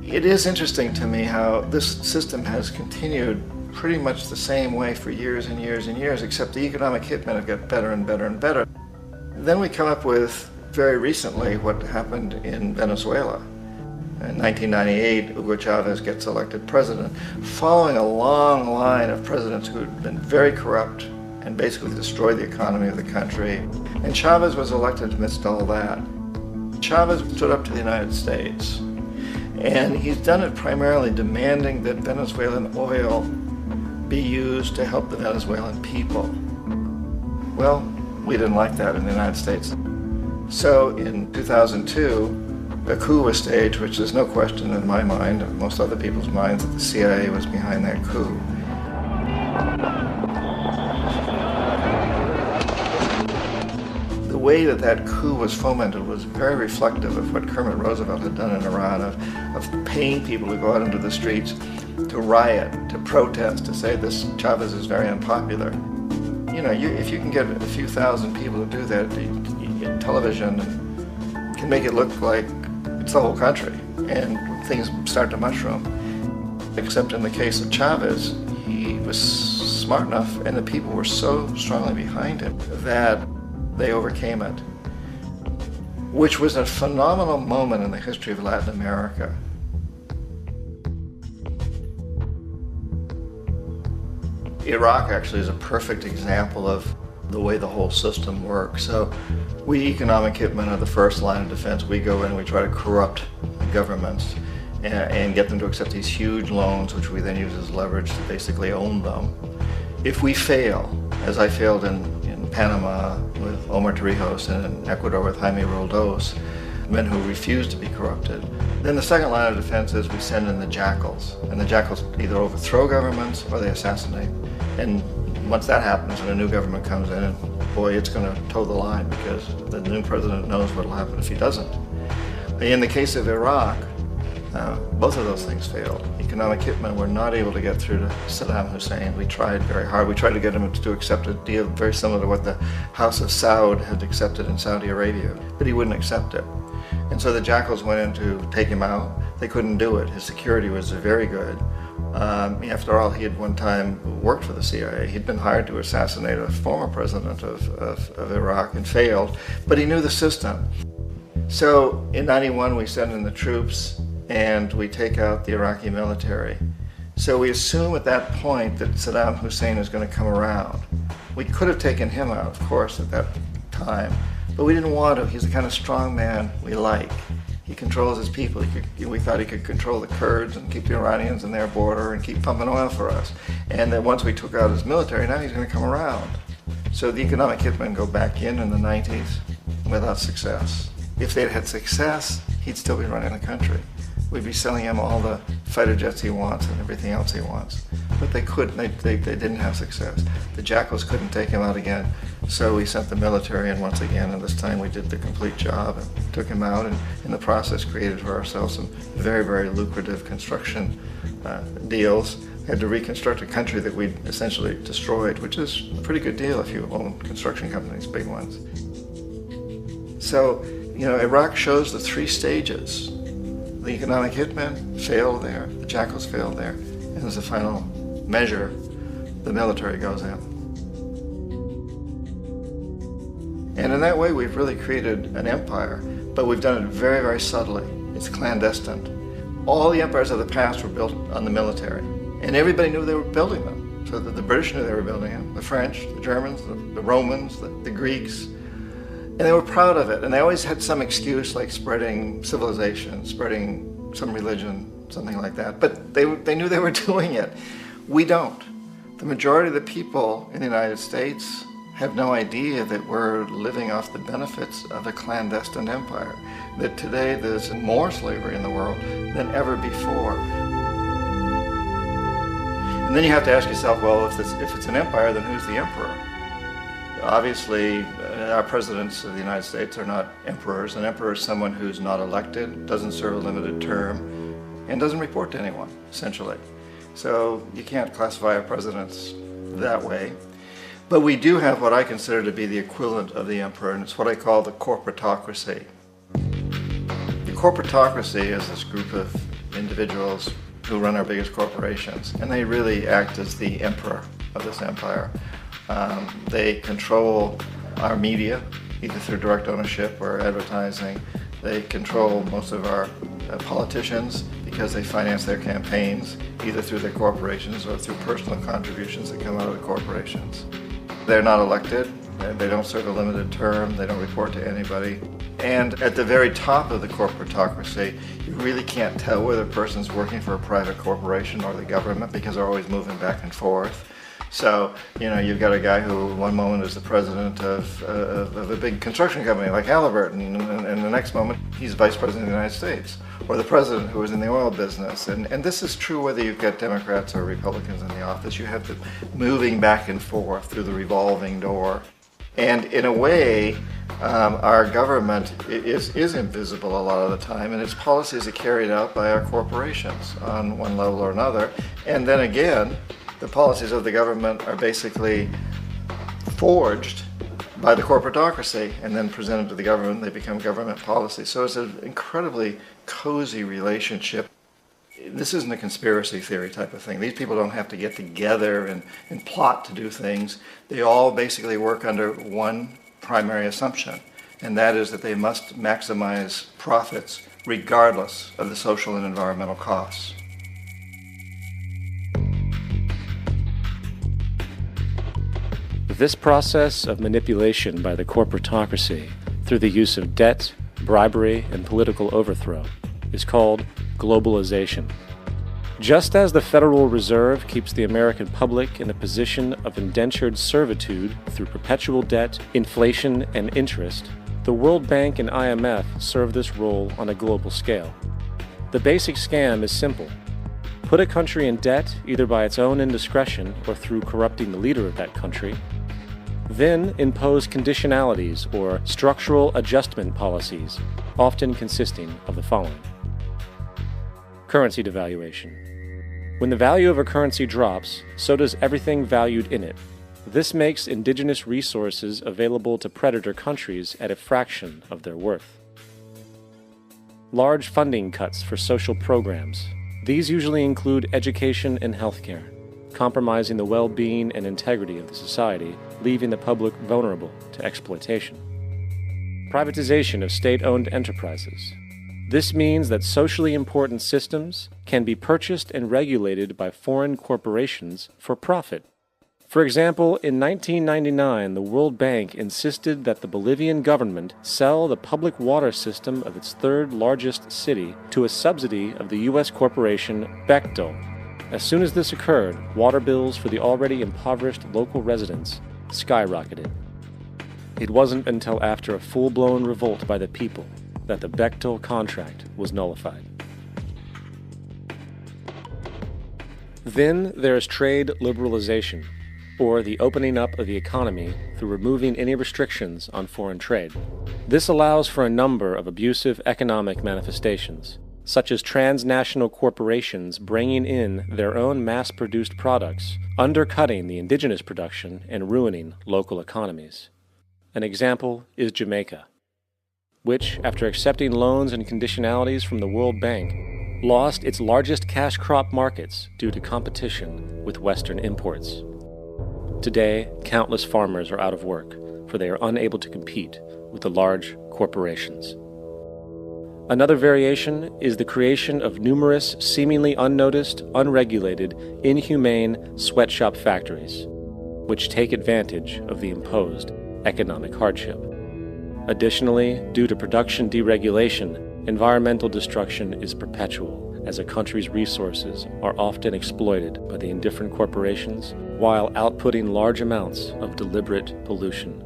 It is interesting to me how this system has continued pretty much the same way for years and years and years, except the economic hitmen have got better and better and better. Then we come up with, very recently, what happened in Venezuela. In 1998, Hugo Chavez gets elected president, following a long line of presidents who had been very corrupt and basically destroyed the economy of the country. And Chavez was elected amidst all that. Chavez stood up to the United States, and he's done it primarily demanding that Venezuelan oil be used to help the Venezuelan people. Well, we didn't like that in the United States. So in 2002, a coup was staged, which there's no question in my mind, and most other people's minds, that the CIA was behind that coup. The way that that coup was fomented was very reflective of what Kermit Roosevelt had done in Iran, of paying people to go out into the streets to riot, to protest, to say this Chavez is very unpopular. You know, if you can get a few thousand people to do that, television can make it look like it's the whole country, and things start to mushroom. Except in the case of Chavez, he was smart enough, and the people were so strongly behind him that they overcame it, which was a phenomenal moment in the history of Latin America. Iraq actually is a perfect example of the way the whole system works. So we economic hitmen are the first line of defense. We go in and we try to corrupt governments and get them to accept these huge loans, which we then use as leverage to basically own them. If we fail, as I failed in Panama with Omar Torrijos and in Ecuador with Jaime Roldos, men who refused to be corrupted, then the second line of defense is we send in the jackals. And the jackals either overthrow governments or they assassinate. And once that happens and a new government comes in, and boy, it's going to toe the line, because the new president knows what will happen if he doesn't. In the case of Iraq, both of those things failed. Economic hitmen were not able to get through to Saddam Hussein. We tried very hard. We tried to get him to accept a deal very similar to what the House of Saud had accepted in Saudi Arabia, but he wouldn't accept it. And so the jackals went in to take him out. They couldn't do it. His security was very good. After all, he had one time worked for the CIA. He'd been hired to assassinate a former president of Iraq and failed, but he knew the system. So in '91, we send in the troops and we take out the Iraqi military. So we assume at that point that Saddam Hussein is going to come around. We could have taken him out, of course, at that time, but we didn't want to. He's the kind of strong man we like. He controls his people. We thought he could control the Kurds and keep the Iranians in their border and keep pumping oil for us. And then once we took out his military, now he's going to come around. So the economic hitmen go back in the 90s without success. If they'd had success, he'd still be running the country. We'd be selling him all the fighter jets he wants and everything else he wants. But they couldn't, they didn't have success. The jackals couldn't take him out again, so we sent the military in once again, and this time we did the complete job and took him out, and in the process created for ourselves some very, very lucrative construction deals. We had to reconstruct a country that we'd essentially destroyed, which is a pretty good deal if you own construction companies, big ones. So, you know, Iraq shows the three stages. The economic hitmen failed there, the jackals failed there, and as a final measure, the military goes in. And in that way, we've really created an empire, but we've done it very, very subtly. It's clandestine. All the empires of the past were built on the military, and everybody knew they were building them. So that the British knew they were building them, the French, the Germans, the Romans, the Greeks. And they were proud of it, and they always had some excuse, like spreading civilization, spreading some religion, something like that. But they knew they were doing it. We don't. The majority of the people in the United States have no idea that we're living off the benefits of a clandestine empire, that today there's more slavery in the world than ever before. And then you have to ask yourself, well, if it's an empire, then who's the emperor? Obviously, our presidents of the United States are not emperors. An emperor is someone who's not elected, doesn't serve a limited term, and doesn't report to anyone, essentially. So you can't classify our presidents that way. But we do have what I consider to be the equivalent of the emperor, and it's what I call the corporatocracy. The corporatocracy is this group of individuals who run our biggest corporations, and they really act as the emperor of this empire. They control our media, either through direct ownership or advertising. They control most of our politicians because they finance their campaigns, either through their corporations or through personal contributions that come out of the corporations. They're not elected, they don't serve a limited term, they don't report to anybody. And at the very top of the corporatocracy, you really can't tell whether a person's working for a private corporation or the government because they're always moving back and forth. So, you've got a guy who one moment is the president of a big construction company like Halliburton, and the next moment he's vice president of the United States, or the president who is in the oil business. And this is true whether you've got Democrats or Republicans in the office. You have the moving back and forth through the revolving door. And in a way, our government is invisible a lot of the time, and its policies are carried out by our corporations on one level or another. And then again, the policies of the government are basically forged by the corporatocracy and then presented to the government. They become government policy. So it's an incredibly cozy relationship. This isn't a conspiracy theory type of thing. These people don't have to get together and plot to do things. They all basically work under one primary assumption, and that is that they must maximize profits regardless of the social and environmental costs. This process of manipulation by the corporatocracy through the use of debt, bribery, and political overthrow is called globalization. Just as the Federal Reserve keeps the American public in a position of indentured servitude through perpetual debt, inflation, and interest, the World Bank and IMF serve this role on a global scale. The basic scam is simple. Put a country in debt either by its own indiscretion or through corrupting the leader of that country, then impose conditionalities or structural adjustment policies, often consisting of the following. Currency devaluation. When the value of a currency drops, so does everything valued in it. This makes indigenous resources available to predator countries at a fraction of their worth. Large funding cuts for social programs. These usually include education and healthcare, compromising the well-being and integrity of the society, leaving the public vulnerable to exploitation. Privatization of state-owned enterprises. This means that socially important systems can be purchased and regulated by foreign corporations for profit. For example, in 1999, the World Bank insisted that the Bolivian government sell the public water system of its third largest city to a subsidy of the U.S. corporation Bechtel. As soon as this occurred, water bills for the already impoverished local residents skyrocketed. It wasn't until after a full-blown revolt by the people that the Bechtel contract was nullified. Then there is trade liberalization, or the opening up of the economy through removing any restrictions on foreign trade. This allows for a number of abusive economic manifestations, such as transnational corporations bringing in their own mass-produced products, undercutting the indigenous production and ruining local economies. An example is Jamaica, which, after accepting loans and conditionalities from the World Bank, lost its largest cash crop markets due to competition with Western imports. Today, countless farmers are out of work, for they are unable to compete with the large corporations. Another variation is the creation of numerous seemingly unnoticed, unregulated, inhumane sweatshop factories, which take advantage of the imposed economic hardship. Additionally, due to production deregulation, environmental destruction is perpetual, as a country's resources are often exploited by the indifferent corporations while outputting large amounts of deliberate pollution.